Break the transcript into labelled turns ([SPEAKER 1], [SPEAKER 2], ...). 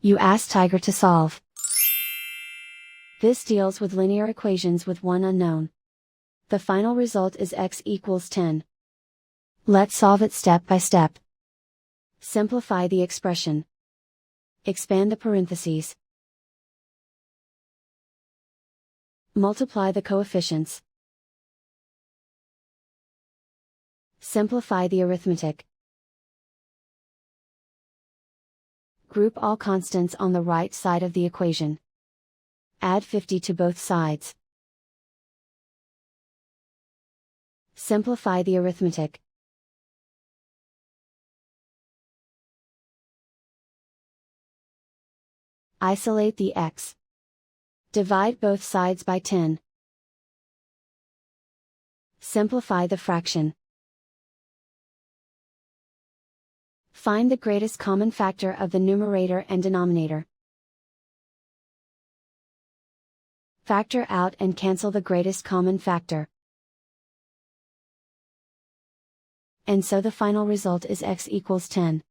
[SPEAKER 1] You ask Tiger to solve. This deals with linear equations with one unknown. The final result is x equals 10. Let's solve it step by step. Simplify the expression. Expand the parentheses. Multiply the coefficients. Simplify the arithmetic. Group all constants on the right side of the equation. Add 50 to both sides. Simplify the arithmetic. Isolate the x. Divide both sides by 10. Simplify the fraction. Find the greatest common factor of the numerator and denominator. Factor out and cancel the greatest common factor. And so the final result is x equals 10.